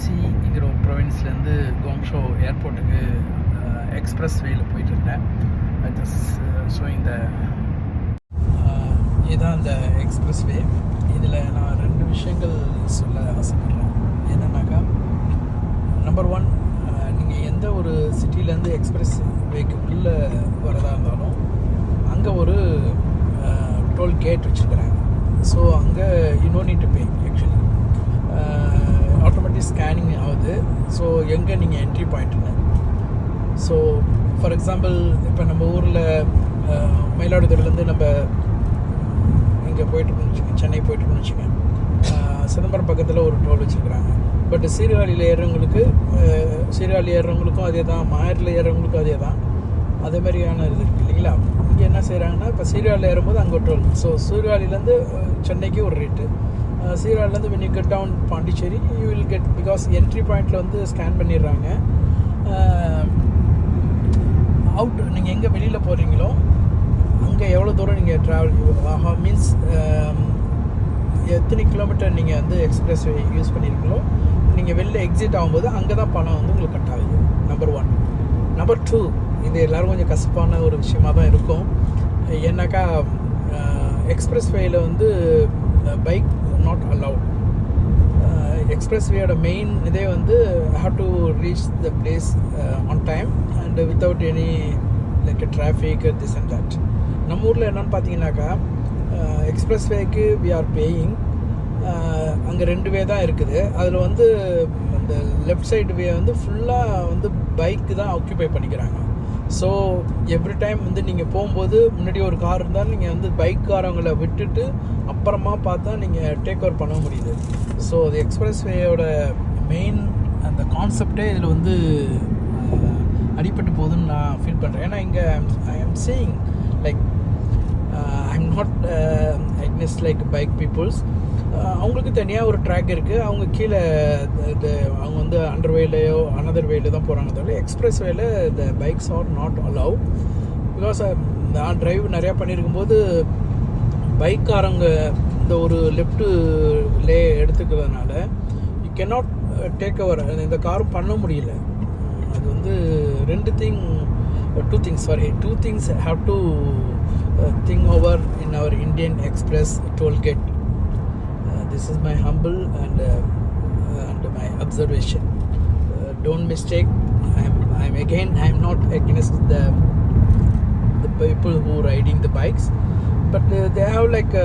ஜியாங்சிங்கிற ஒரு ப்ரொவின்ஸ்லேருந்து குவாங்ஷோ ஏர்போர்ட்டுக்கு express வேயில் போயிட்டுருந்தேன். Just showing the இதுதான் இந்த எக்ஸ்பிரஸ் வே. இதில் நான் 2 விஷயங்கள் சொல்ல ஆசைப்படுறேன். என்னன்னாக்கா, நம்பர் 1, நீங்கள் எந்த ஒரு சிட்டிலேருந்து எக்ஸ்பிரஸ் வேக்கு உள்ளே வரதா இருந்தாலும் அங்கே ஒரு டோல் கேட் வச்சுருக்கிறாங்க. ஸோ அங்கே you know need to pay. Actually automatic scanning ஆகுது. ஸோ எங்கே நீங்கள் என்ட்ரி பாயிண்ட்டுன்னு. ஸோ ஃபார் எக்ஸாம்பிள், இப்போ நம்ம ஊரில் மயிலாடுதுறையிலேருந்து நம்ம இங்கே போயிட்டுருக்கோம்னு வச்சுக்கோங்க, சென்னை போயிட்டுருக்கோம்னு வச்சுக்கோங்க, சிதம்பரம் பக்கத்தில் ஒரு டோல் வச்சுருக்குறாங்க. பட் சீர்காழியில் ஏறுறவங்களுக்கும் அதே தான், மாயரில் ஏறுறவங்களுக்கும் அதே தான். அதே மாதிரியான இது இருக்குது இல்லைங்களா. இங்கே என்ன செய்கிறாங்கன்னா, இப்போ சீர்காழியில் ஏறும்போது அங்கே ஒரு டோல். ஸோ சீர்காழிலேருந்து சென்னைக்கு ஒரு ரேட்டு, சீர்காழிலேருந்து when you get down Pondicherry you will get, because entry பாயிண்டில் வந்து ஸ்கேன் பண்ணிடுறாங்க. அவுட் நீங்கள் எங்கே வெளியில் போகிறீங்களோ அங்கே எவ்வளோ தூரம் நீங்கள் ட்ராவல் மீன்ஸ் எத்தனை கிலோமீட்டர் நீங்கள் வந்து எக்ஸ்பிரஸ் வே யூஸ் பண்ணியிருக்கீங்களோ, நீங்கள் வெளில எக்ஸிட் ஆகும்போது அங்கே தான் பணம் வந்து உங்களுக்கு கட் ஆகுது. நம்பர் 1. நம்பர் 2, இது எல்லோரும் கொஞ்சம் கசப்பான ஒரு விஷயமாக தான் இருக்கும். ஏன்னாக்கா, எக்ஸ்பிரஸ் வேயில் வந்து பைக் நாட் அலவுட். எக்ஸ்பிரஸ் வேயோட மெயின் இதே வந்து how to reach the place on time and without any like traffic this and that. நம்ம ஊரில் என்னென்னு பார்த்தீங்கன்னாக்கா, எக்ஸ்பிரஸ் வேக்கு வி ஆர் பேயிங். அங்கே 2 வே தான் இருக்குது. அதில் வந்து அந்த லெஃப்ட் சைடு வே வந்து ஃபுல்லாக வந்து பைக்கு தான் ஆக்குபை பண்ணிக்கிறாங்க. ஸோ எவ்ரி டைம் வந்து நீங்கள் போகும்போது முன்னாடி ஒரு கார் இருந்தாலும் நீங்கள் வந்து பைக்காரவங்களை விட்டுட்டு அப்புறமா பார்த்தா நீங்கள் டேக் ஓவர் பண்ண முடியுது. ஸோ அது எக்ஸ்பிரஸ் வேயோட மெயின் அந்த கான்செப்டே இதில் வந்து அடிபட்டு போகுதுன்னு நான் ஃபீல் பண்ணுறேன். ஏன்னா இங்கே I am saying like I am not against like bike peoples. அவங்களுக்கு தனியாக ஒரு ட்ராக் இருக்குது. அவங்க கீழே அவங்க வந்து அண்டர் வேலையோ அனதர் வேலையோ தான் போகிறாங்க. தவிர எக்ஸ்பிரஸ் வேல the bikes are not allow. Because நான் டிரைவ் நிறையா பண்ணியிருக்கும்போது பைக்காரங்க இந்த ஒரு லெஃப்ட்டு லே எடுத்துக்கிறதுனால யூ கேனாட் டேக் ஓவர். இந்த காரும் பண்ண முடியல. அது வந்து 2 things have to think over in our Indian Express toll gate. This is my humble and my observation. Don't mistake. I am not against the people who riding the bikes, but they have like